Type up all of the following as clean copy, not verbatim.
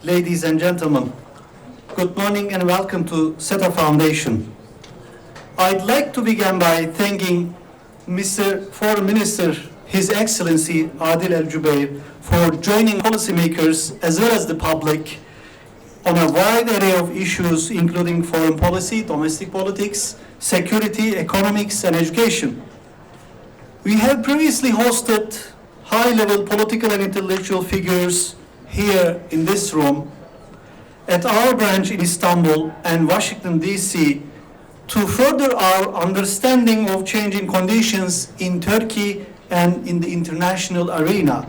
ladies and gentlemen. Good morning and welcome to Seta Foundation. I'd like to begin by thanking Mr. Foreign Minister, His Excellency Adil El-Jubeyr, for joining policymakers as well as the public on a wide array of issues including foreign policy, domestic politics, security, economics, and education. We have previously hosted high-level political and intellectual figures here in this room, at our branch in Istanbul and Washington, D.C., to further our understanding of changing conditions in Turkey and in the international arena.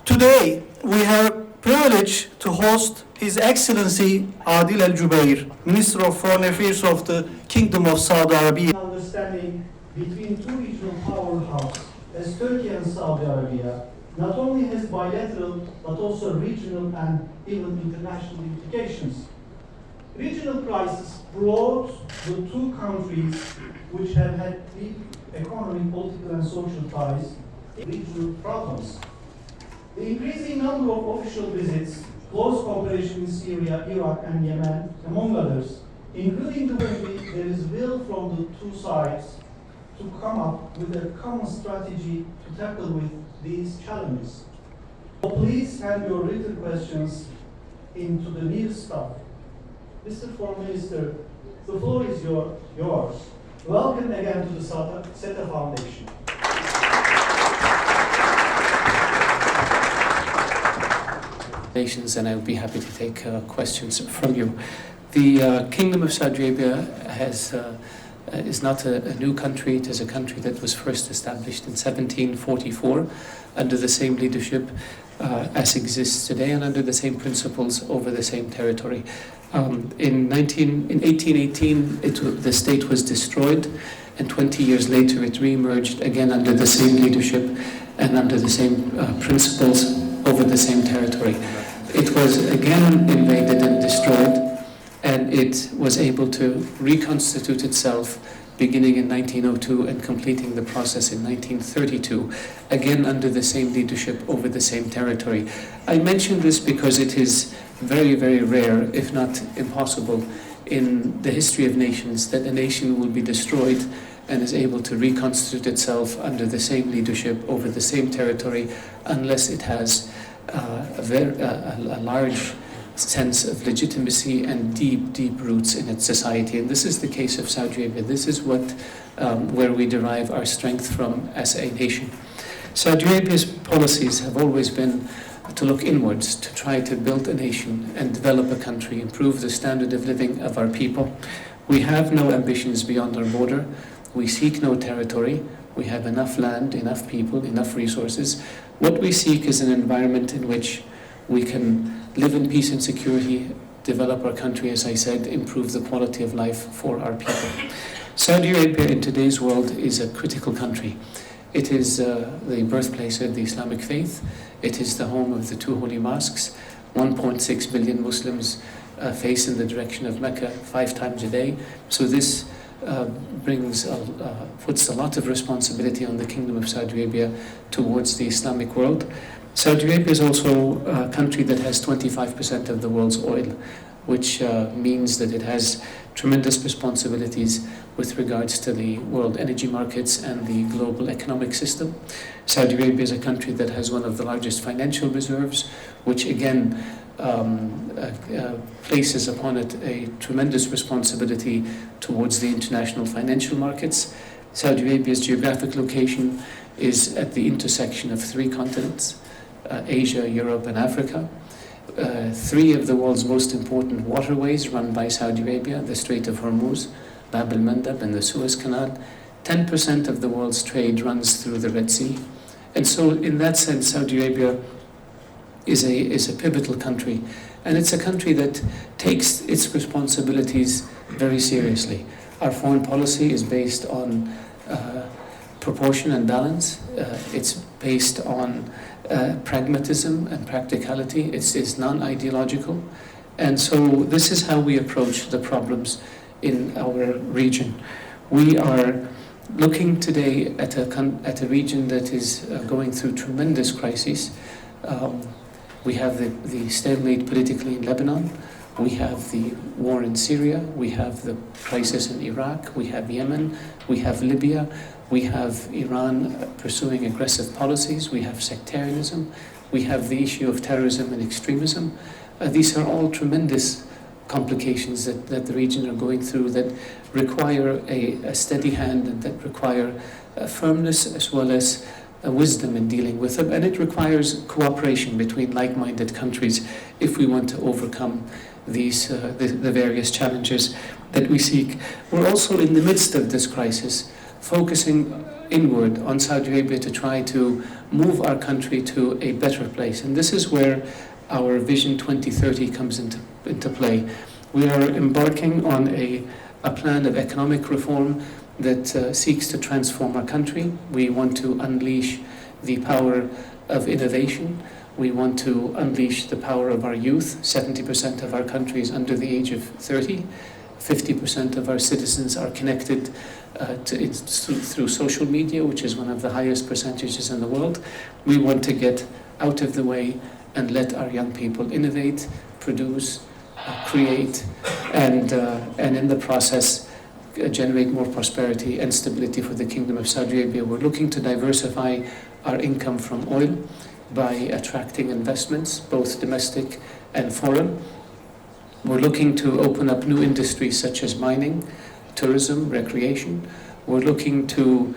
Today, we have privilege to host His Excellency Adil El-Jubeyr, Minister of Foreign Affairs of the Kingdom of Saudi Arabia. Understanding between two regional powerhouses as Turkey and Saudi Arabia not only has bilateral but also regional and even international implications. Regional crisis brought the two countries which have had deep economic, political and social ties regional problems. The increasing number of official visits, close cooperation in Syria, Iraq and Yemen, among others, including the way there is will from the two sides to come up with a common strategy to tackle with these challenges. So please send your written questions into the near staff. Mr. Foreign Minister, the floor is yours. Welcome again to the Seta Foundation. And I would be happy to take questions from you. The Kingdom of Saudi Arabia is not a new country. It is a country that was first established in 1744 under the same leadership as exists today and under the same principles over the same territory. In 1818, the state was destroyed, and 20 years later it re-emerged again under the same leadership and under the same principles over the same territory. It was again invaded and destroyed, and it was able to reconstitute itself beginning in 1902 and completing the process in 1932, again under the same leadership over the same territory. I mention this because it is very, very rare, if not impossible, in the history of nations that a nation will be destroyed and is able to reconstitute itself under the same leadership over the same territory unless it has a large sense of legitimacy and deep roots in its society. And this is the case of Saudi Arabia. This is where we derive our strength from as a nation. Saudi Arabia's policies have always been to look inwards, to try to build a nation and develop a country, improve the standard of living of our people. We have no ambitions beyond our border. We seek no territory. We have enough land, enough people, enough resources. What we seek is an environment in which we can live in peace and security, develop our country, as I said, improve the quality of life for our people. Saudi Arabia in today's world is a critical country. It is the birthplace of the Islamic faith. It is the home of the two holy mosques. 1.6 billion Muslims face in the direction of Mecca 5 times a day. So this puts a lot of responsibility on the Kingdom of Saudi Arabia towards the Islamic world. Saudi Arabia is also a country that has 25% of the world's oil, which means that it has tremendous responsibilities with regards to the world energy markets and the global economic system. Saudi Arabia is a country that has one of the largest financial reserves, which again places upon it a tremendous responsibility towards the international financial markets. Saudi Arabia's geographic location is at the intersection of 3 continents, Asia, Europe and Africa. 3 of the world's most important waterways run by Saudi Arabia, the Strait of Hormuz, Bab al-Mandab and the Suez Canal. 10% of the world's trade runs through the Red Sea. And so in that sense, Saudi Arabia is a pivotal country. And it's a country that takes its responsibilities very seriously. Our foreign policy is based on proportion and balance. It's based on pragmatism and practicality. It's non-ideological. And so this is how we approach the problems in our region. We are looking today at a region that is going through tremendous crises. We have the stalemate politically in Lebanon. We have the war in Syria. We have the crisis in Iraq. We have Yemen. We have Libya. We have Iran pursuing aggressive policies. We have sectarianism. We have the issue of terrorism and extremism. These are all tremendous complications that the region are going through that require a steady hand and that require firmness as well as wisdom in dealing with them. And it requires cooperation between like-minded countries if we want to overcome these the various challenges that we seek. We're also in the midst of this crisis, focusing inward on Saudi Arabia to try to move our country to a better place. And this is where our Vision 2030 comes into play. We are embarking on a plan of economic reform that seeks to transform our country. We want to unleash the power of innovation. We want to unleash the power of our youth. 70% of our country is under the age of 30. 50% of our citizens are connected through social media, which is one of the highest percentages in the world. We want to get out of the way and let our young people innovate, produce, create, and in the process generate more prosperity and stability for the Kingdom of Saudi Arabia. We're looking to diversify our income from oil by attracting investments, both domestic and foreign. We're looking to open up new industries such as mining, tourism, recreation. We're looking to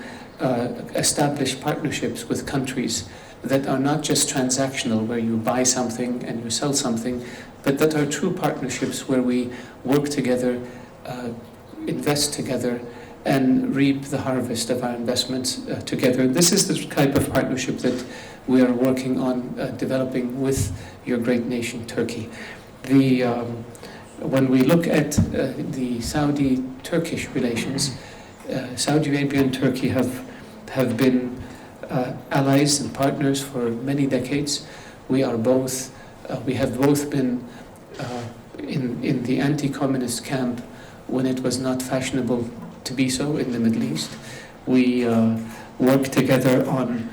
establish partnerships with countries that are not just transactional, where you buy something and you sell something, but that are true partnerships where we work together, invest together, and reap the harvest of our investments together. This is the type of partnership that we are working on developing with your great nation, Turkey. When we look at the Saudi-Turkish relations, Saudi Arabia and Turkey have been allies and partners for many decades. We have both been in the anti-communist camp when it was not fashionable to be so in the Middle East. We worked together on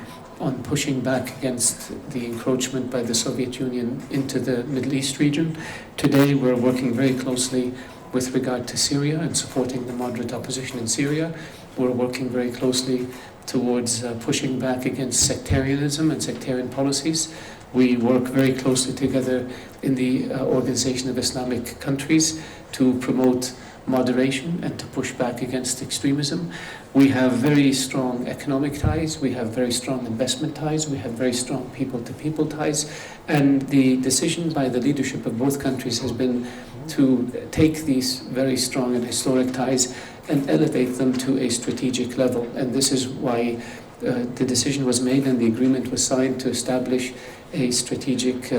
pushing back against the encroachment by the Soviet Union into the Middle East region. Today we're working very closely with regard to Syria and supporting the moderate opposition in Syria. We're working very closely towards pushing back against sectarianism and sectarian policies. We work very closely together in the Organization of Islamic Countries to promote moderation and to push back against extremism. We have very strong economic ties, we have very strong investment ties, we have very strong people-to-people ties, and the decision by the leadership of both countries has been to take these very strong and historic ties and elevate them to a strategic level. And this is why the decision was made and the agreement was signed to establish a strategic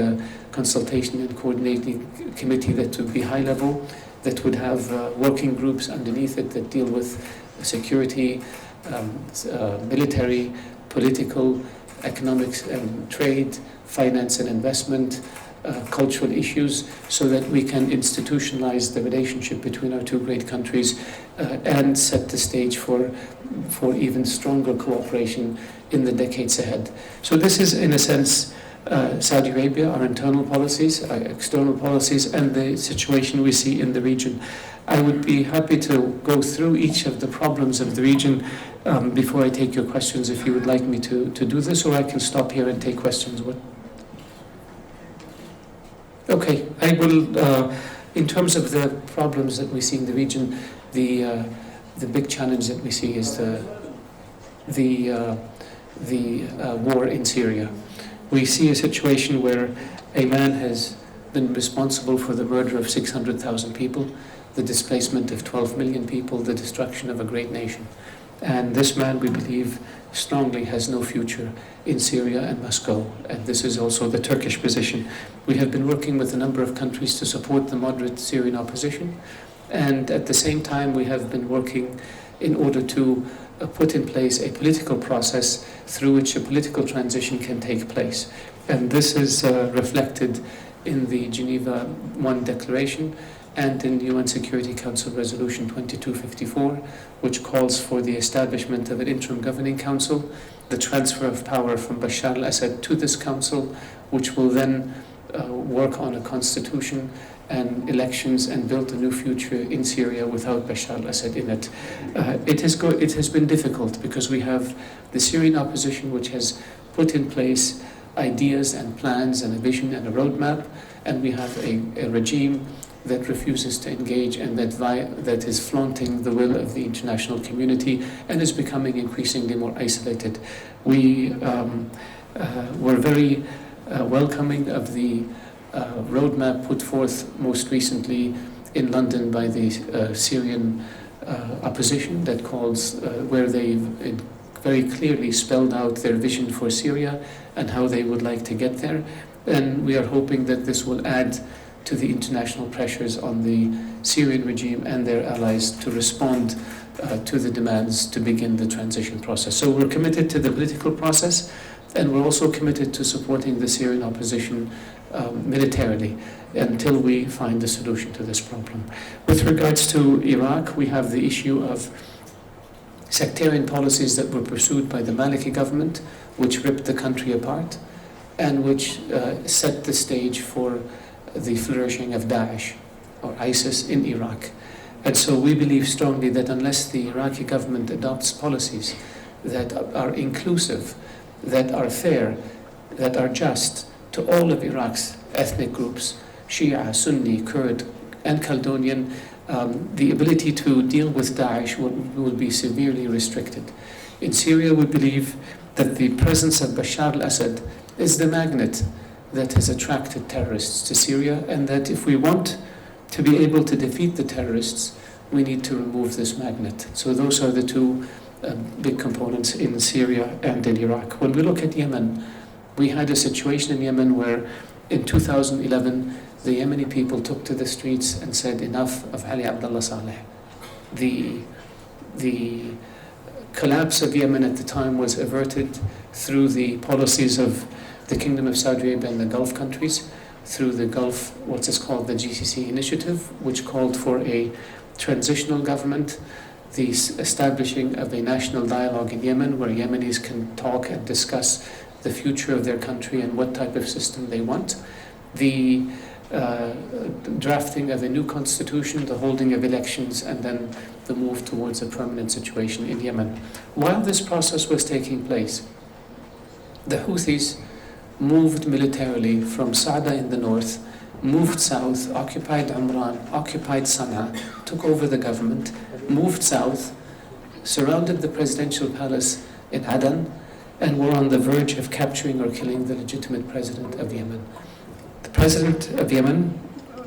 consultation and coordinating committee that would be high level, that would have working groups underneath it that deal with security, military, political, economics and trade, finance and investment, cultural issues, so that we can institutionalize the relationship between our two great countries and set the stage for even stronger cooperation in the decades ahead. So this is, in a sense, Saudi Arabia, our internal policies, our external policies, and the situation we see in the region. I would be happy to go through each of the problems of the region before I take your questions, if you would like me to do this, or I can stop here and take questions. Okay, I will, in terms of the problems that we see in the region, the big challenge that we see is the war in Syria. We see a situation where a man has been responsible for the murder of 600,000 people, the displacement of 12 million people, the destruction of a great nation. And this man, we believe strongly, has no future in Syria and must go. And this is also the Turkish position. We have been working with a number of countries to support the moderate Syrian opposition. And at the same time, we have been working in order to put in place a political process through which a political transition can take place. And this is reflected in the Geneva I Declaration and in UN Security Council Resolution 2254, which calls for the establishment of an interim governing council, the transfer of power from Bashar al-Assad to this council, which will then work on a constitution and elections and build a new future in Syria without Bashar al-Assad in it. It has been difficult because we have the Syrian opposition, which has put in place ideas and plans and a vision and a roadmap, and we have a regime that refuses to engage and that is flaunting the will of the international community and is becoming increasingly more isolated. We were very welcoming of the roadmap put forth most recently in London by the Syrian opposition that calls, where they very clearly spelled out their vision for Syria and how they would like to get there. And we are hoping that this will add to the international pressures on the Syrian regime and their allies to respond to the demands to begin the transition process. So we're committed to the political process, and we're also committed to supporting the Syrian opposition militarily until we find a solution to this problem. With regards to Iraq, we have the issue of sectarian policies that were pursued by the Maliki government, which ripped the country apart and which set the stage for the flourishing of Daesh or ISIS in Iraq. And so we believe strongly that unless the Iraqi government adopts policies that are inclusive, that are fair, that are just to all of Iraq's ethnic groups, Shia, Sunni, Kurd, and Chaldean, the ability to deal with Daesh will be severely restricted. In Syria, we believe that the presence of Bashar al-Assad is the magnet that has attracted terrorists to Syria, and that if we want to be able to defeat the terrorists, we need to remove this magnet. So those are the two big components in Syria and in Iraq. When we look at Yemen, we had a situation in Yemen where in 2011, the Yemeni people took to the streets and said enough of Ali Abdullah Saleh. The collapse of Yemen at the time was averted through the policies of the Kingdom of Saudi Arabia and the Gulf countries, through the Gulf, what is called the GCC initiative, which called for a transitional government, the establishing of a national dialogue in Yemen where Yemenis can talk and discuss the future of their country and what type of system they want, the drafting of a new constitution, the holding of elections, and then the move towards a permanent situation in Yemen. While this process was taking place, the Houthis moved militarily from Sa'da in the north, moved south, occupied Umran, occupied Sana'a, took over the government, moved south, surrounded the presidential palace in Aden, and were on the verge of capturing or killing the legitimate president of Yemen. The president of Yemen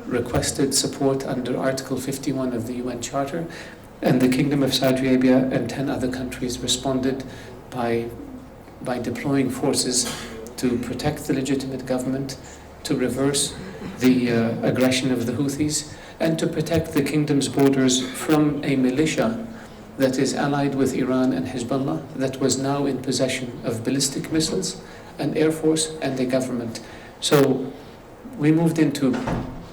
requested support under Article 51 of the UN Charter, and the Kingdom of Saudi Arabia and 10 other countries responded by deploying forces to protect the legitimate government, to reverse the aggression of the Houthis, and to protect the kingdom's borders from a militia that is allied with Iran and Hezbollah, that was now in possession of ballistic missiles, an air force, and a government. So we moved in to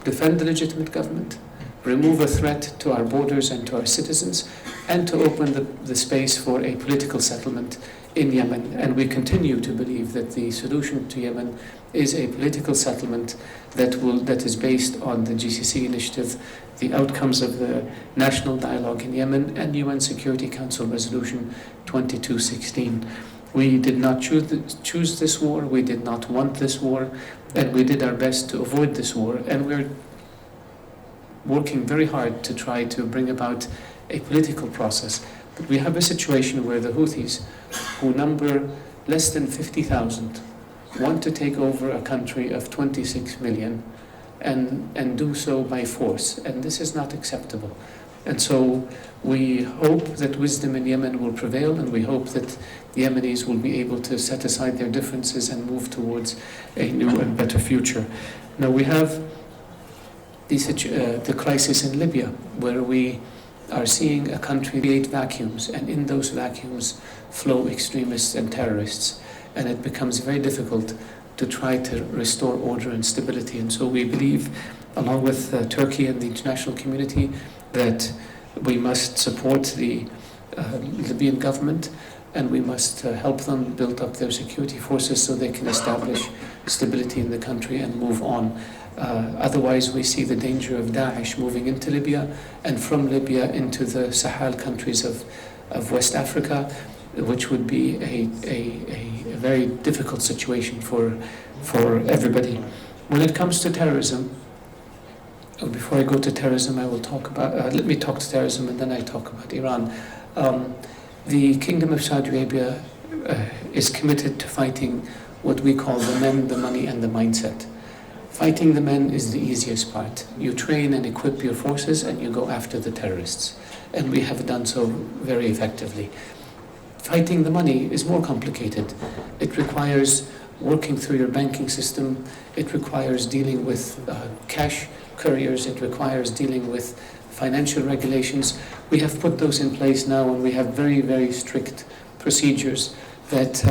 defend the legitimate government, remove a threat to our borders and to our citizens, and to open the space for a political settlement in Yemen. And we continue to believe that the solution to Yemen is a political settlement that is based on the GCC initiative, the outcomes of the national dialogue in Yemen, and UN Security Council Resolution 2216. We did not choose this war, we did not want this war, and we did our best to avoid this war, and we're working very hard to try to bring about a political process. But we have a situation where the Houthis, who number less than 50,000, want to take over a country of 26 million and do so by force. And this is not acceptable. And so we hope that wisdom in Yemen will prevail, and we hope that the Yemenis will be able to set aside their differences and move towards a new and better future. Now we have the crisis in Libya, where we are seeing a country create vacuums, and in those vacuums flow extremists and terrorists, and it becomes very difficult to try to restore order and stability. And so we believe, along with Turkey and the international community, that we must support the Libyan government and we must help them build up their security forces so they can establish stability in the country and move on. Otherwise, we see the danger of Daesh moving into Libya, and from Libya into the Sahel countries of West Africa, which would be a very difficult situation for everybody. When it comes to terrorism, before I go to terrorism, I will talk about, let me talk to terrorism and then I talk about Iran. The Kingdom of Saudi Arabia is committed to fighting what we call the men, the money, and the mindset. Fighting the men is the easiest part. You train and equip your forces and you go after the terrorists. And we have done so very effectively. Fighting the money is more complicated. It requires working through your banking system. It requires dealing with cash couriers. It requires dealing with financial regulations. We have put those in place now, and we have very, very strict procedures that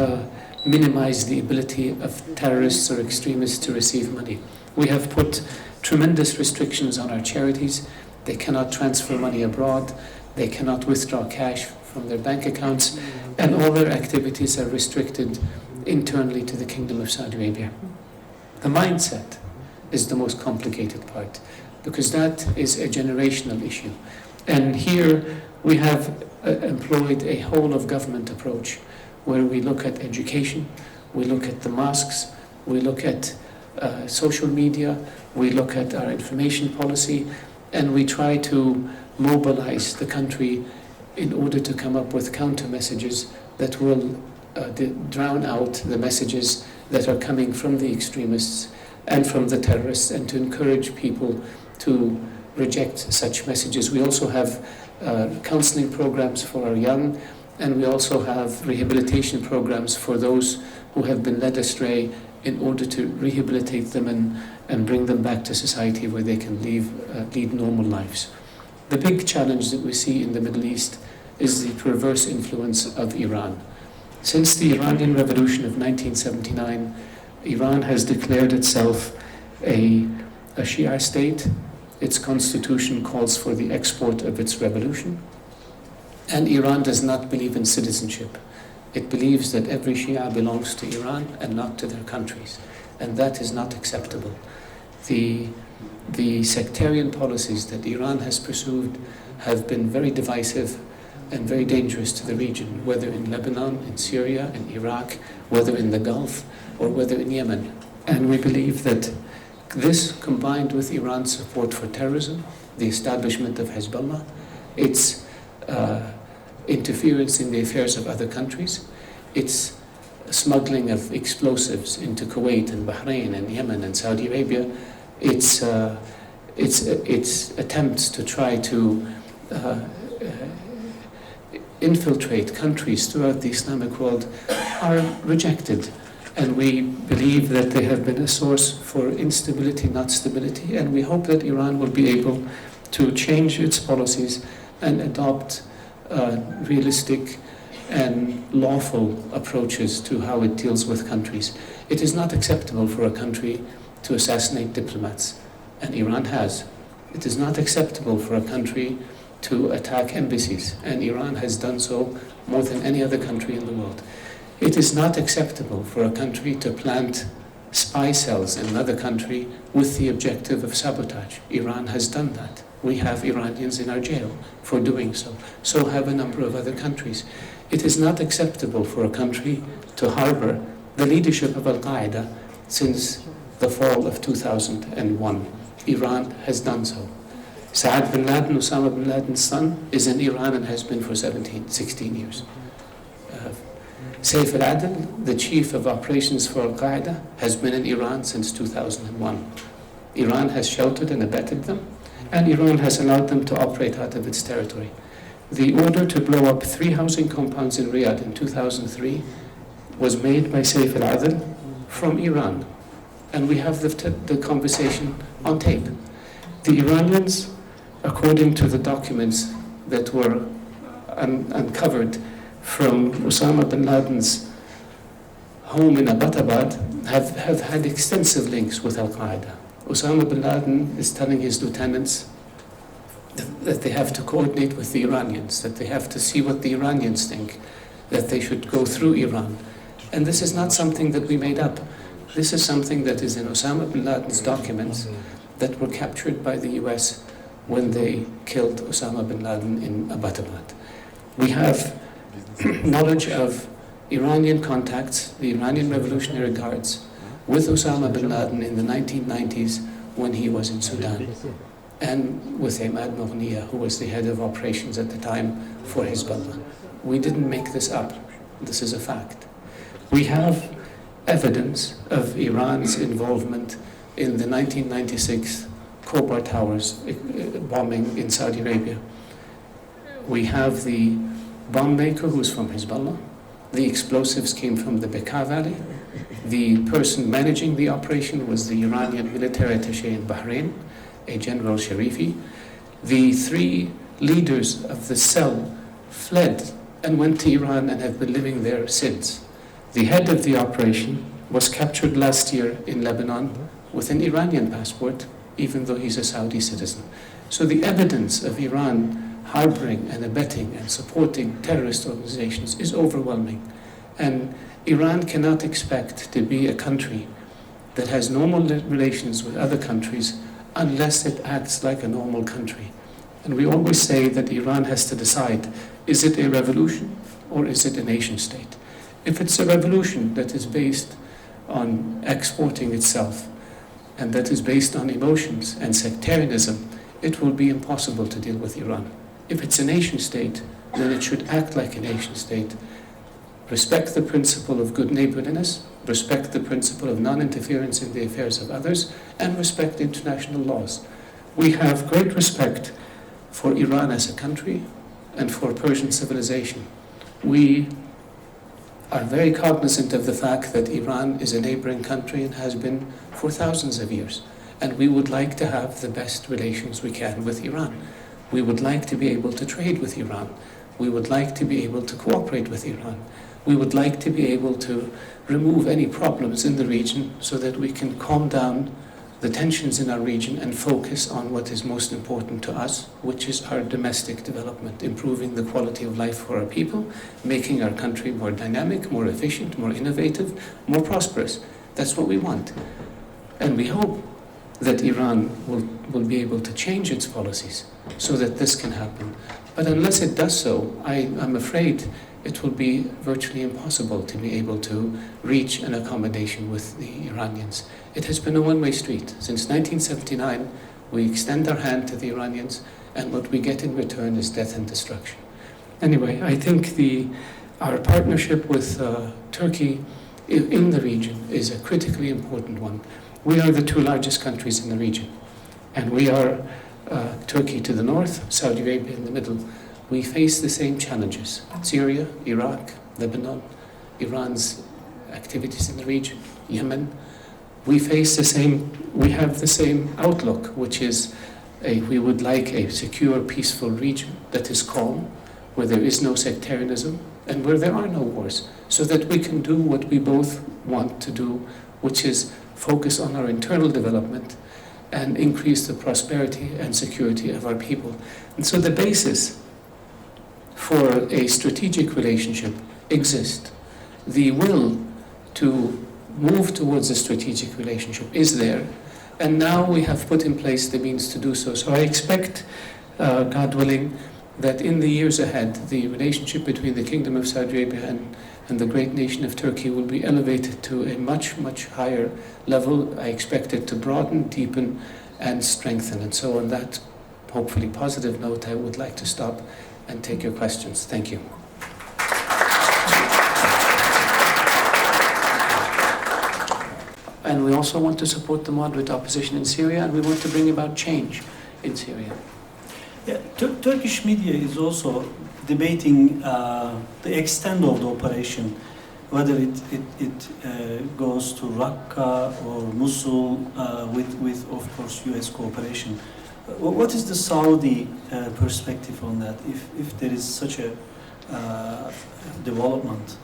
minimize the ability of terrorists or extremists to receive money. We have put tremendous restrictions on our charities. They cannot transfer money abroad. They cannot withdraw cash from their bank accounts, and all their activities are restricted internally to the Kingdom of Saudi Arabia. The mindset is the most complicated part, because that is a generational issue. And here we have employed a whole of government approach, where we look at education, we look at the mosques, we look at social media, we look at our information policy, and we try to mobilize the country in order to come up with counter messages that will drown out the messages that are coming from the extremists and from the terrorists, and to encourage people to reject such messages. We also have counseling programs for our young, and we also have rehabilitation programs for those who have been led astray, in order to rehabilitate them and bring them back to society where they can lead normal lives. The big challenge that we see in the Middle East is the perverse influence of Iran. Since the Iranian Revolution of 1979, Iran has declared itself a Shia state. Its constitution calls for the export of its revolution. And Iran does not believe in citizenship. It believes that every Shia belongs to Iran and not to their countries. And that is not acceptable. The sectarian policies that Iran has pursued have been very divisive and very dangerous to the region, whether in Lebanon, in Syria, in Iraq, whether in the Gulf, or whether in Yemen. And we believe that this, combined with Iran's support for terrorism, the establishment of Hezbollah, its interference in the affairs of other countries, its smuggling of explosives into Kuwait and Bahrain and Yemen and Saudi Arabia, its attempts to try to infiltrate countries throughout the Islamic world are rejected. And we believe that they have been a source for instability, not stability. And we hope that Iran will be able to change its policies and adopt realistic and lawful approaches to how it deals with countries. It is not acceptable for a country to assassinate diplomats, and Iran has. It is not acceptable for a country to attack embassies, and Iran has done so more than any other country in the world. It is not acceptable for a country to plant spy cells in another country with the objective of sabotage. Iran has done that. We have Iranians in our jail for doing so. So have a number of other countries. It is not acceptable for a country to harbor the leadership of Al-Qaeda since the fall of 2001. Iran has done so. Saad bin Laden, Osama bin Laden's son, is in Iran and has been for 16 years. Saif al-Adil, the chief of operations for Al-Qaeda, has been in Iran since 2001. Iran has sheltered and abetted them, and Iran has allowed them to operate out of its territory. The order to blow up 3 housing compounds in Riyadh in 2003 was made by Saif al-Adil from Iran. And we have the conversation on tape. The Iranians, according to the documents that were uncovered from Osama bin Laden's home in Abbottabad, have had extensive links with Al-Qaeda. Osama bin Laden is telling his lieutenants that they have to coordinate with the Iranians, that they have to see what the Iranians think, that they should go through Iran. And this is not something that we made up. This is something that is in Osama bin Laden's documents that were captured by the US when they killed Osama bin Laden in Abbottabad. We have knowledge of Iranian contacts, the Iranian Revolutionary Guards, with Osama bin Laden in the 1990s when he was in Sudan, and with Imad Mughniya, who was the head of operations at the time for Hezbollah. We didn't make this up. This is a fact. We have evidence of Iran's involvement in the 1996 Khobar Towers bombing in Saudi Arabia. We have the bomb maker who's from Hezbollah. The explosives came from the Bekaa Valley. The person managing the operation was the Iranian military attaché in Bahrain, a General Sharifi. The three leaders of the cell fled and went to Iran and have been living there since. The head of the operation was captured last year in Lebanon with an Iranian passport, even though he's a Saudi citizen. So the evidence of Iran harboring and abetting and supporting terrorist organizations is overwhelming. And Iran cannot expect to be a country that has normal relations with other countries unless it acts like a normal country. And we always say that Iran has to decide, is it a revolution or is it a nation state? If it's a revolution that is based on exporting itself and that is based on emotions and sectarianism, it will be impossible to deal with Iran. If it's a nation state, then it should act like a nation state, respect the principle of good neighborliness, respect the principle of non-interference in the affairs of others, and respect international laws. We have great respect for Iran as a country and for Persian civilization. We are very cognizant of the fact that Iran is a neighboring country and has been for thousands of years. And we would like to have the best relations we can with Iran. We would like to be able to trade with Iran. We would like to be able to cooperate with Iran. We would like to be able to remove any problems in the region so that we can calm down the tensions in our region and focus on what is most important to us, which is our domestic development, improving the quality of life for our people, making our country more dynamic, more efficient, more innovative, more prosperous. That's what we want. And we hope that Iran will be able to change its policies so that this can happen. But unless it does so, I'm afraid it will be virtually impossible to be able to reach an accommodation with the Iranians. It has been a one-way street. Since 1979, we extend our hand to the Iranians, and what we get in return is death and destruction. Anyway, I think our partnership with Turkey in the region is a critically important one. We are the two largest countries in the region, and we are Turkey to the north, Saudi Arabia in the middle. We face the same challenges: Syria, Iraq, Lebanon, Iran's activities in the region, Yemen. We have the same outlook, which is we would like a secure, peaceful region that is calm, where there is no sectarianism, and where there are no wars, so that we can do what we both want to do, which is focus on our internal development and increase the prosperity and security of our people. And so the basis for a strategic relationship exists. The will to move towards a strategic relationship is there, and now we have put in place the means to do so. So I expect, God willing, that in the years ahead, the relationship between the Kingdom of Saudi Arabia and the great nation of Turkey will be elevated to a much, much higher level. I expect it to broaden, deepen, and strengthen. And so on that hopefully positive note, I would like to stop and take your questions. Thank you. And we also want to support the moderate opposition in Syria, and we want to bring about change in Syria. Yeah, Turkish media is also debating the extent of the operation, whether it goes to Raqqa or Mosul with of course US cooperation. What is the Saudi perspective on that? If there is such a development,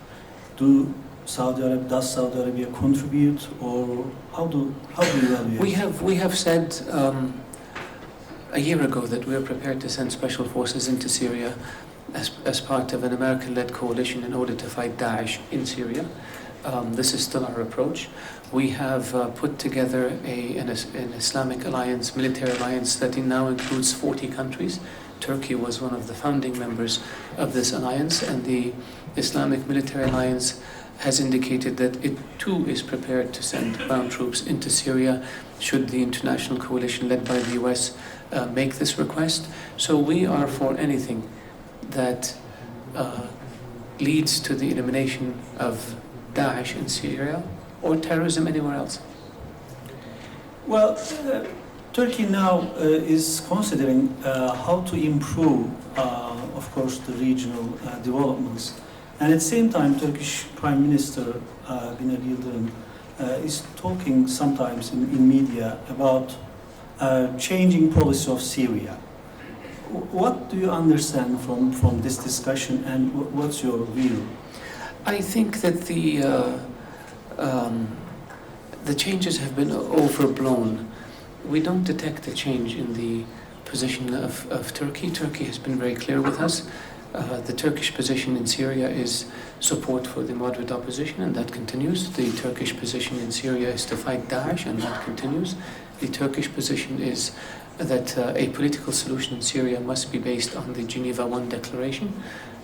does Saudi Arabia contribute, or how do you evaluate? We have said a year ago that we are prepared to send special forces into Syria as part of an American-led coalition in order to fight Daesh in Syria. This is still our approach. We have put together an Islamic alliance, military alliance that now includes 40 countries. Turkey was one of the founding members of this alliance, and the Islamic military alliance has indicated that it too is prepared to send ground troops into Syria should the international coalition led by the US make this request. So we are for anything that leads to the elimination of Daesh in Syria or terrorism anywhere else. Well, Turkey now is considering how to improve, of course, the regional developments. And at the same time, Turkish Prime Minister Binali Yıldırım is talking sometimes in media about changing policy of Syria. What do you understand from this discussion, and what's your view? I think that the changes have been overblown. We don't detect a change in the position of Turkey. Turkey has been very clear with us. The Turkish position in Syria is support for the moderate opposition, and that continues. The Turkish position in Syria is to fight Daesh, and that continues. The Turkish position is that a political solution in Syria must be based on the Geneva I Declaration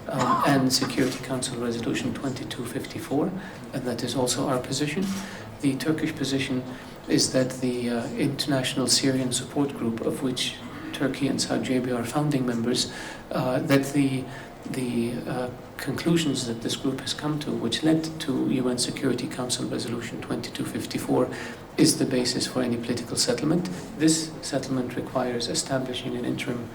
and Security Council Resolution 2254, and that is also our position. The Turkish position is that the International Syrian Support Group, of which Turkey and Saudi Arabia are founding members, that the conclusions that this group has come to, which led to UN Security Council Resolution 2254, is the basis for any political settlement. This settlement requires establishing an interim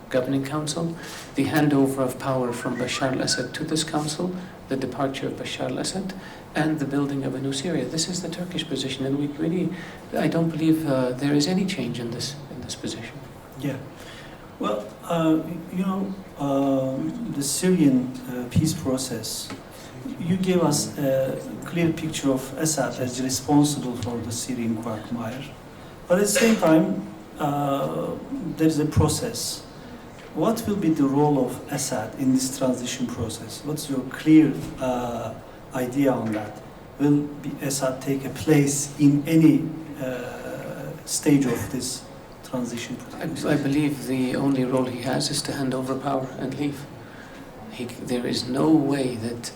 governing council, the handover of power from Bashar al-Assad to this council, the departure of Bashar al-Assad, and the building of a new Syria. This is the Turkish position, and we really, I don't believe there is any change in this position. Yeah. Well, the Syrian peace process, you gave us a clear picture of Assad as responsible for the Syrian quagmire. But at the same time, there is a process. What will be the role of Assad in this transition process? What's your clear idea on that? Will Assad take a place in any stage of this transition process? I believe the only role he has is to hand over power and leave. There is no way that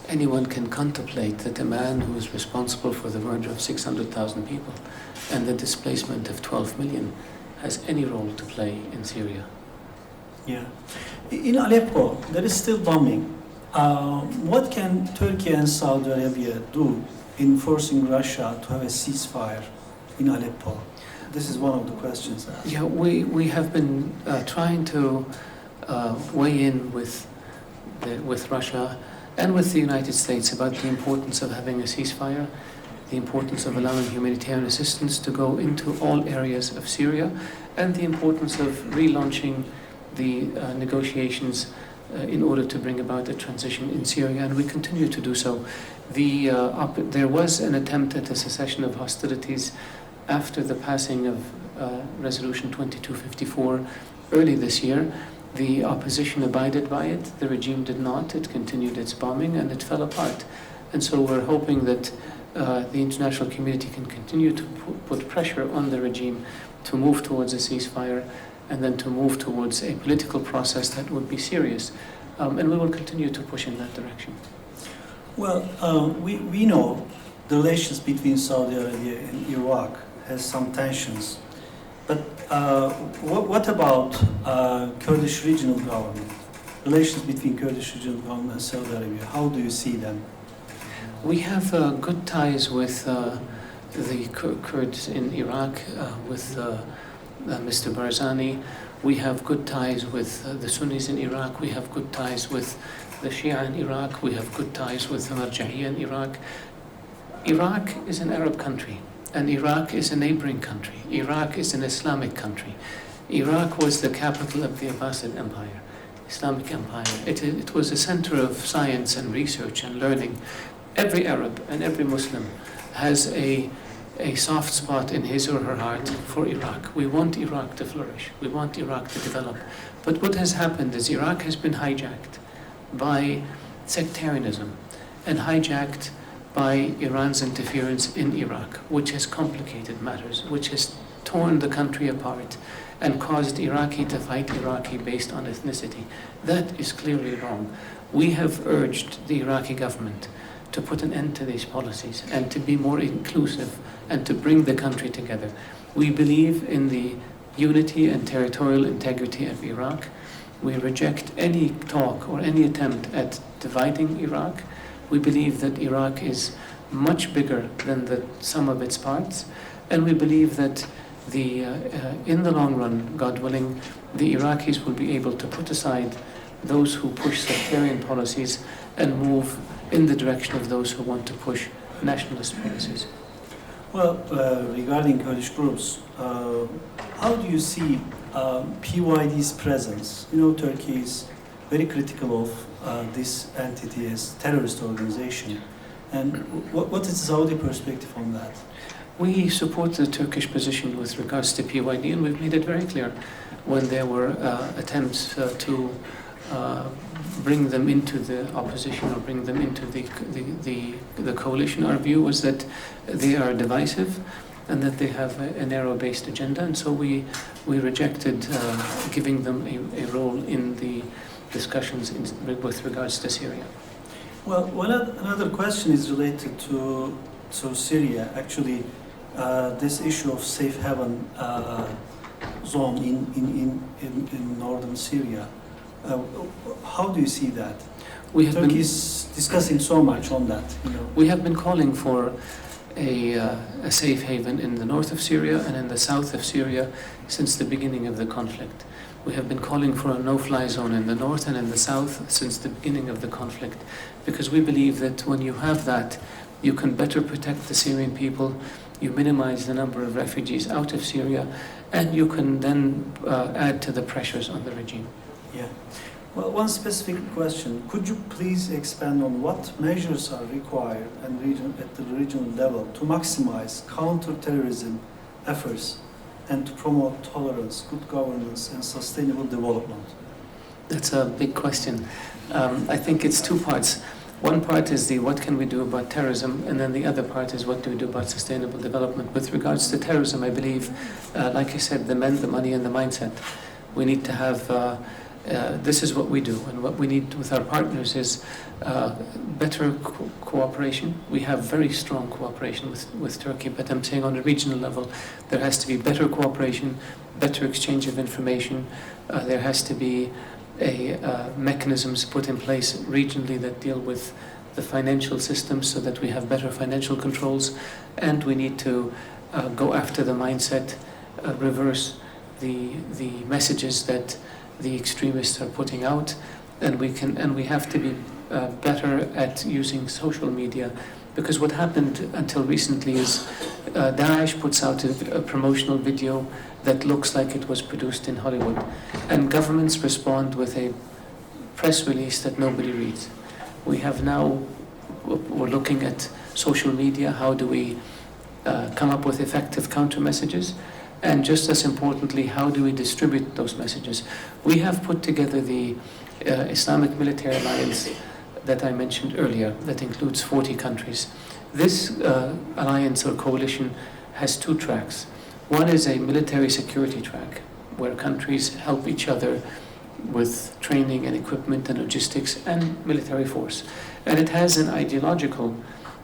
anyone can contemplate that a man who is responsible for the murder of 600,000 people and the displacement of 12 million has any role to play in Syria. Yeah. In Aleppo, there is still bombing. What can Turkey and Saudi Arabia do in forcing Russia to have a ceasefire in Aleppo? This is one of the questions asked. Yeah, we have been trying to weigh in with Russia and with the United States about the importance of having a ceasefire, the importance of allowing humanitarian assistance to go into all areas of Syria, and the importance of relaunching the negotiations in order to bring about a transition in Syria, and we continue to do so. There was an attempt at a cessation of hostilities after the passing of Resolution 2254 early this year. The opposition abided by it, the regime did not. It continued its bombing and it fell apart. And so we're hoping that the international community can continue to put pressure on the regime to move towards a ceasefire and then to move towards a political process that would be serious. And we will continue to push in that direction. Well, we know the relations between Saudi Arabia and Iraq has some tensions. But what about Kurdish regional government? Relations between Kurdish regional government and Saudi Arabia, how do you see them? We have good ties with the Kurds in Iraq, with Mr. Barzani. We have good ties with the Sunnis in Iraq. We have good ties with the Shia in Iraq. We have good ties with the Marja'iyya in Iraq. Iraq is an Arab country, and Iraq is a neighboring country. Iraq is an Islamic country. Iraq was the capital of the Abbasid Empire, Islamic Empire. It was a center of science and research and learning. Every Arab and every Muslim has a a soft spot in his or her heart for Iraq. We want Iraq to flourish. We want Iraq to develop. But what has happened is Iraq has been hijacked by sectarianism and hijacked by Iran's interference in Iraq, which has complicated matters, which has torn the country apart and caused Iraqi to fight Iraqi based on ethnicity. That is clearly wrong. We have urged the Iraqi government to put an end to these policies and to be more inclusive and to bring the country together. We believe in the unity and territorial integrity of Iraq. We reject any talk or any attempt at dividing Iraq. We believe that Iraq is much bigger than the sum of its parts, and we believe that in the long run, God willing, the Iraqis will be able to put aside those who push sectarian policies and move in the direction of those who want to push nationalist policies. Well, regarding Kurdish groups, how do you see PYD's presence? You know, Turkey is very critical of this entity as terrorist organization. And what is the Saudi perspective on that? We support the Turkish position with regards to PYD, and we've made it very clear when there were attempts to bring them into the opposition or bring them into the coalition. Our view was that they are divisive and that they have a narrow-based agenda, and so we rejected giving them a role in the discussions with regards to Syria. Well, another question is related to Syria. Actually, this issue of safe haven zone in northern Syria. How do you see that? Turkey is discussing so much on that. You know. We have been calling for a safe haven in the north of Syria and in the south of Syria since the beginning of the conflict. We have been calling for a no-fly zone in the north and in the south since the beginning of the conflict, because we believe that when you have that, you can better protect the Syrian people, you minimize the number of refugees out of Syria, and you can then add to the pressures on the regime. Yeah. Well, one specific question. Could you please expand on what measures are required at the regional level to maximize counter-terrorism efforts and to promote tolerance, good governance, and sustainable development? That's a big question. I think it's two parts. One part is what can we do about terrorism, and then the other part is what do we do about sustainable development. With regards to terrorism, I believe, like I said, the men, the money, and the mindset. We need to have, this is what we do, and what we need with our partners is better cooperation. We have very strong cooperation with Turkey, but I'm saying on a regional level, there has to be better cooperation, better exchange of information. There has to be mechanisms put in place regionally that deal with the financial system so that we have better financial controls, and we need to go after the mindset, reverse the messages that the extremists are putting out, and we have to be better at using social media, because what happened until recently is Daesh puts out a promotional video that looks like it was produced in Hollywood, and governments respond with a press release that nobody reads. We're looking at social media. How do we come up with effective counter messages? And just as importantly, how do we distribute those messages? We have put together the Islamic Military Alliance that I mentioned earlier, that includes 40 countries. This alliance or coalition has two tracks. One is a military security track, where countries help each other with training and equipment and logistics and military force. And it has an ideological,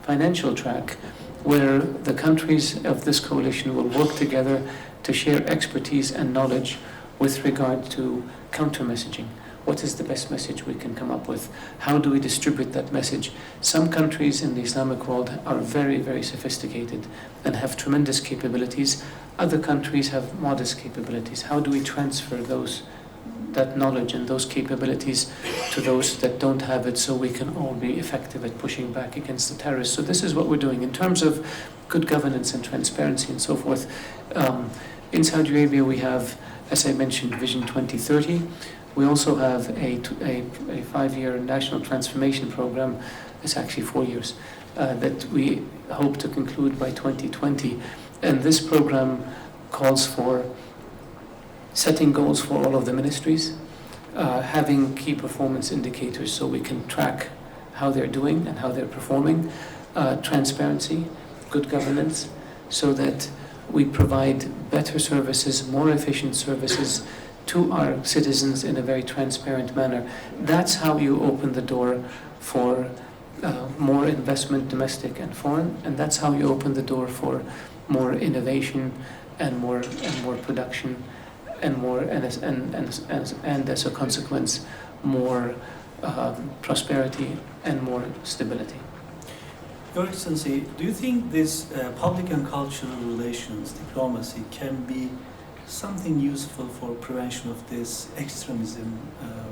financial track, where the countries of this coalition will work together to share expertise and knowledge with regard to counter-messaging. What is the best message we can come up with? How do we distribute that message? Some countries in the Islamic world are very, very sophisticated and have tremendous capabilities. Other countries have modest capabilities. How do we transfer that knowledge and those capabilities to those that don't have it, so we can all be effective at pushing back against the terrorists? So this is what we're doing. In terms of good governance and transparency and so forth, in Saudi Arabia we have, as I mentioned, Vision 2030. We also have a 5-year national transformation program. It's actually 4 years, that we hope to conclude by 2020. And this program calls for setting goals for all of the ministries, having key performance indicators so we can track how they're doing and how they're performing, transparency, good governance, so that we provide better services, more efficient services to our citizens in a very transparent manner. That's how you open the door for more investment, domestic and foreign, and that's how you open the door for more innovation and more production and more and as a consequence more prosperity and more stability. Your Excellency, do you think this public and cultural relations diplomacy can be something useful for prevention of this extremism,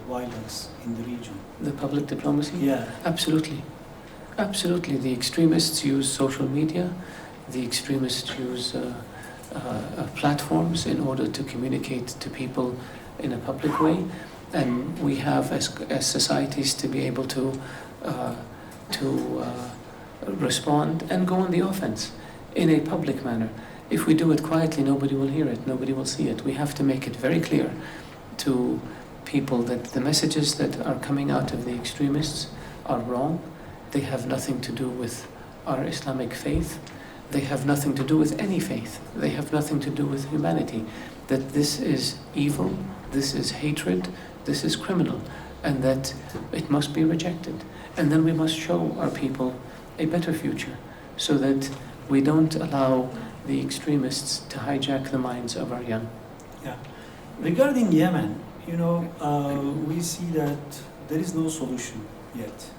violence in the region? The public diplomacy? Yeah. Absolutely. Absolutely. The extremists use social media. The extremists use platforms in order to communicate to people in a public way. And we have, as societies, to be able to respond and go on the offense in a public manner. If we do it quietly, nobody will hear it, nobody will see it. We have to make it very clear to people that the messages that are coming out of the extremists are wrong. They have nothing to do with our Islamic faith. They have nothing to do with any faith. They have nothing to do with humanity. That this is evil, this is hatred, this is criminal, and that it must be rejected. And then we must show our people a better future so that we don't allow the extremists to hijack the minds of our young. Yeah. Regarding Yemen, we see that there is no solution yet.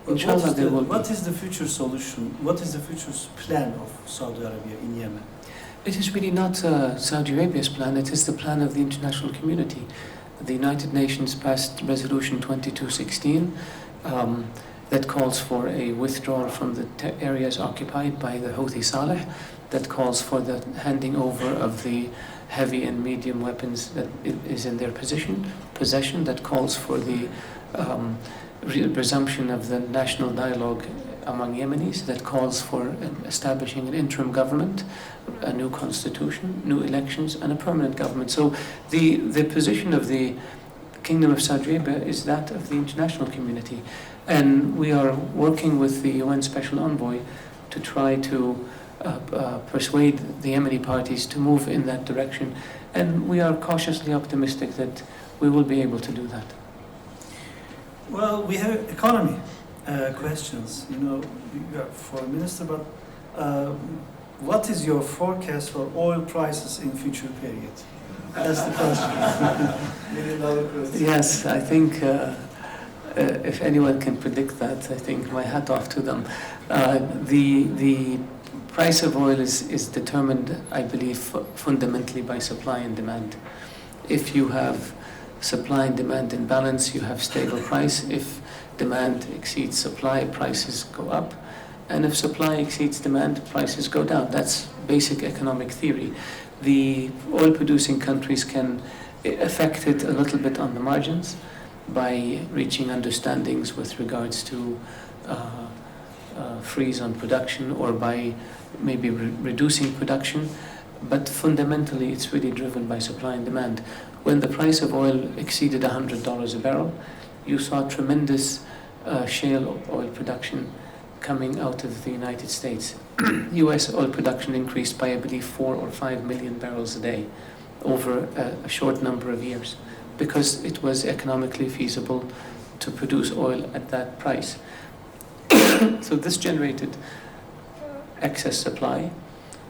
Inshallah, there will be. What is the future solution? What is the future plan of Saudi Arabia in Yemen? It is really not Saudi Arabia's plan, it is the plan of the international community. The United Nations passed Resolution 2216 that calls for a withdrawal from the areas occupied by the Houthi Saleh, that calls for the handing over of the heavy and medium weapons that is in their possession, that calls for the resumption of the national dialogue among Yemenis, that calls for establishing an interim government, a new constitution, new elections, and a permanent government. So the position of the Kingdom of Saudi Arabia is that of the international community. And we are working with the UN Special Envoy to try to persuade the Yemeni parties to move in that direction. And we are cautiously optimistic that we will be able to do that. Well, we have economy questions. You are Foreign Minister, but what is your forecast for oil prices in future period? That's the question. $1 million question. Yes, I think if anyone can predict that, I think my hat off to them. The price of oil is determined, I believe, fundamentally by supply and demand. If you have supply and demand in balance, you have stable price. If demand exceeds supply, prices go up. And if supply exceeds demand, prices go down. That's basic economic theory. The oil-producing countries can affect it a little bit on the margins by reaching understandings with regards to freeze on production or by maybe reducing production. But fundamentally, it's really driven by supply and demand. When the price of oil exceeded $100 a barrel, you saw tremendous shale oil production coming out of the United States. U.S. oil production increased by, I believe, 4 or 5 million barrels a day over a short number of years because it was economically feasible to produce oil at that price. So this generated excess supply,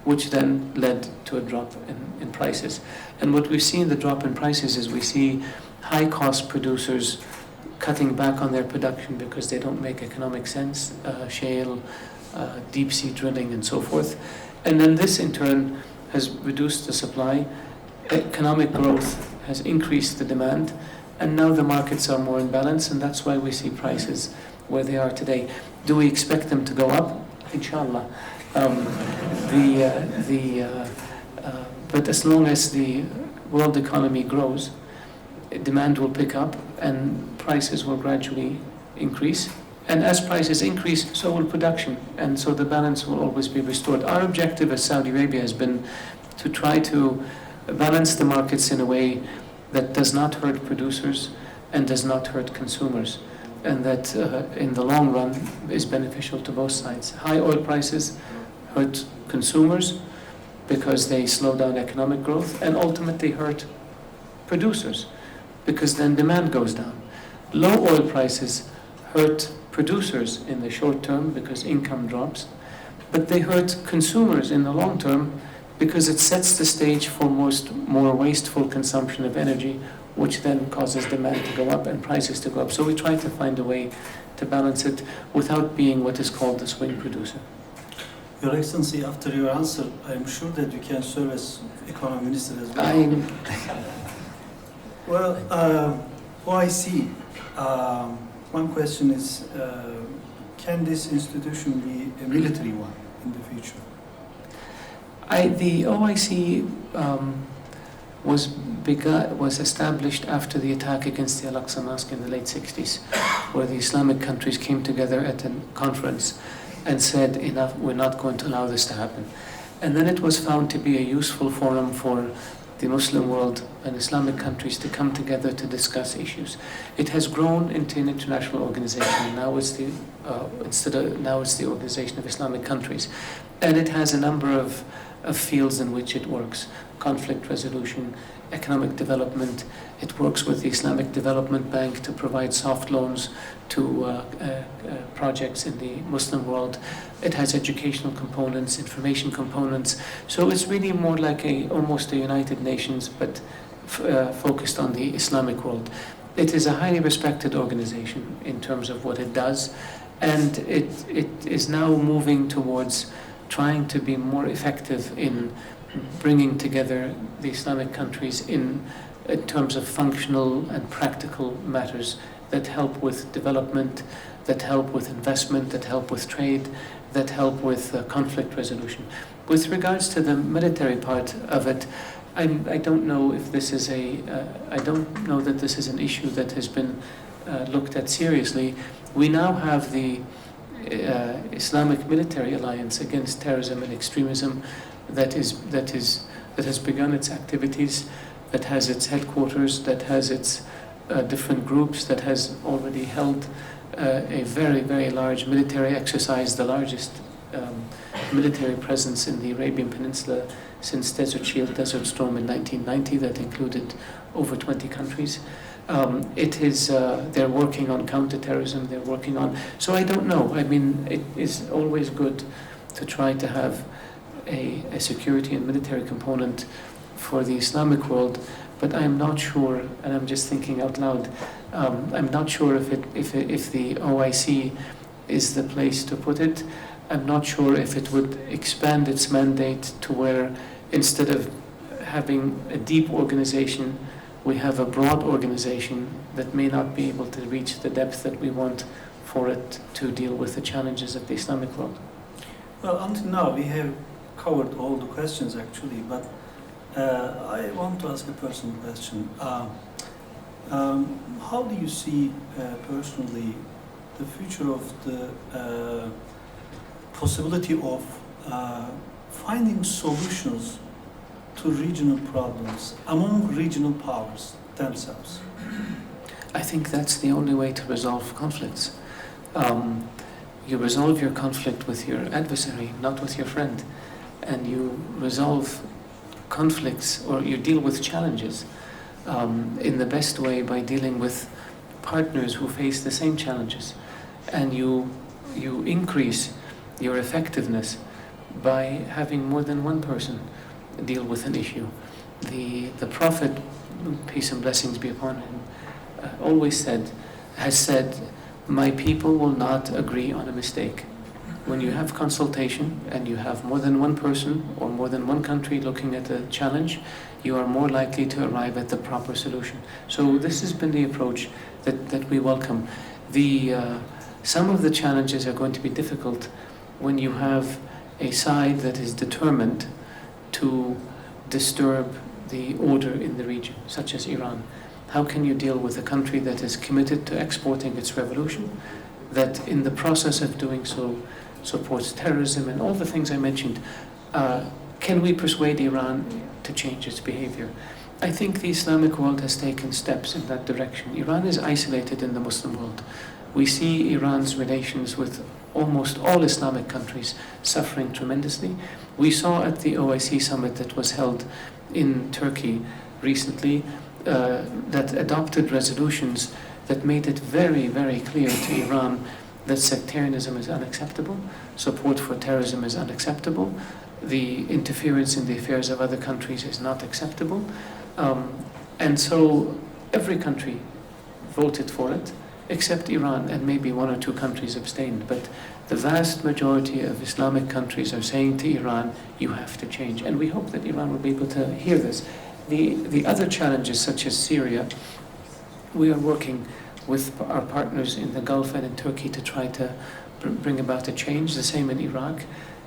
which then led to a drop in prices. And what we see in the drop in prices is we see high-cost producers cutting back on their production because they don't make economic sense, shale, deep-sea drilling, and so forth. And then this, in turn, has reduced the supply. Economic growth has increased the demand, and now the markets are more in balance, and that's why we see prices where they are today. Do we expect them to go up? Inshallah. But as long as the world economy grows, demand will pick up and prices will gradually increase And as prices increase, so will production, and so the balance will always be restored. Our objective as Saudi Arabia has been to try to balance the markets in a way that does not hurt producers and does not hurt consumers, and that in the long run is beneficial to both sides. High oil prices hurt consumers because they slow down economic growth, and ultimately hurt producers because then demand goes down. Low oil prices hurt producers in the short term because income drops, but they hurt consumers in the long term because it sets the stage for more wasteful consumption of energy, which then causes demand to go up and prices to go up. So we try to find a way to balance it without being what is called the swing producer. Your Excellency, after your answer, I'm sure that you can serve as Economy Minister as well. Well, OIC, one question is, can this institution be a military one in the future? The OIC was established after the attack against the Al-Aqsa Mosque in the late 60s, where the Islamic countries came together at a conference and said, enough, we're not going to allow this to happen. And then it was found to be a useful forum for the Muslim world and Islamic countries to come together to discuss issues. It has grown into an international organization. Now it's the Organization of Islamic Countries, and it has a number of fields in which it works: conflict resolution, economic development. It works with the Islamic Development Bank to provide soft loans to projects in the Muslim world. It has educational components, information components. So it's really more like almost a United Nations, but focused on the Islamic world. It is a highly respected organization in terms of what it does, and it is now moving towards trying to be more effective in bringing together the Islamic countries in terms of functional and practical matters that help with development, that help with investment, that help with trade, that help with conflict resolution. With regards to the military part of it, I don't know if this is I don't know that this is an issue that has been looked at seriously. We now have the Islamic Military Alliance Against Terrorism and Extremism that has begun its activities, that has its headquarters, that has its different groups, that has already held a very, very large military exercise, the largest military presence in the Arabian Peninsula since Desert Shield, Desert Storm in 1990, that included over 20 countries. They're working on counterterrorism, they're working on, so I don't know. I mean, it is always good to try to have a security and military component for the Islamic world, but I'm not sure, and I'm just thinking out loud, I'm not sure if the OIC is the place to put it. I'm not sure if it would expand its mandate to where instead of having a deep organization, we have a broad organization that may not be able to reach the depth that we want for it to deal with the challenges of the Islamic world. Well, until now we have covered all the questions actually, but I want to ask a personal question. How do you see personally the future of the possibility of finding solutions to regional problems among regional powers themselves? I think that's the only way to resolve conflicts. You resolve your conflict with your adversary, not with your friend. And you resolve conflicts, or you deal with challenges in the best way by dealing with partners who face the same challenges. And you increase your effectiveness by having more than one person deal with an issue. The Prophet, peace and blessings be upon him, has said, my people will not agree on a mistake. When you have consultation and you have more than one person or more than one country looking at a challenge, you are more likely to arrive at the proper solution. So this has been the approach that we welcome. Some of the challenges are going to be difficult when you have a side that is determined to disturb the order in the region, such as Iran. How can you deal with a country that is committed to exporting its revolution, that in the process of doing so supports terrorism and all the things I mentioned, can we persuade Iran to change its behavior? I think the Islamic world has taken steps in that direction. Iran is isolated in the Muslim world. We see Iran's relations with almost all Islamic countries suffering tremendously. We saw at the OIC summit that was held in Turkey recently that adopted resolutions that made it very, very clear to Iran that sectarianism is unacceptable, support for terrorism is unacceptable, the interference in the affairs of other countries is not acceptable. And so every country voted for it, except Iran, and maybe one or two countries abstained. But the vast majority of Islamic countries are saying to Iran, you have to change. And we hope that Iran will be able to hear this. The other challenges, such as Syria, we are working with our partners in the Gulf and in Turkey to try to bring about a change. The same in Iraq.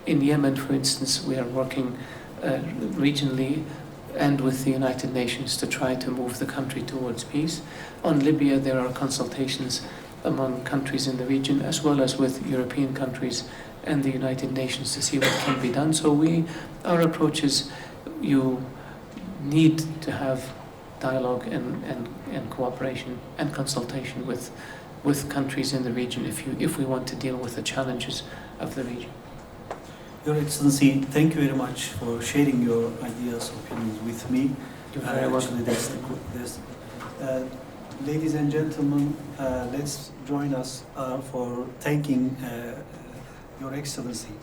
In Yemen, for instance, we are working regionally and with the United Nations to try to move the country towards peace. On Libya, there are consultations among countries in the region, as well as with European countries and the United Nations to see what can be done. So our approach is you need to have dialogue and cooperation and consultation with countries in the region if we want to deal with the challenges of the region. Your Excellency, thank you very much for sharing your ideas, opinions with me. You're very welcome. Ladies and gentlemen, let's join us for thanking Your Excellency.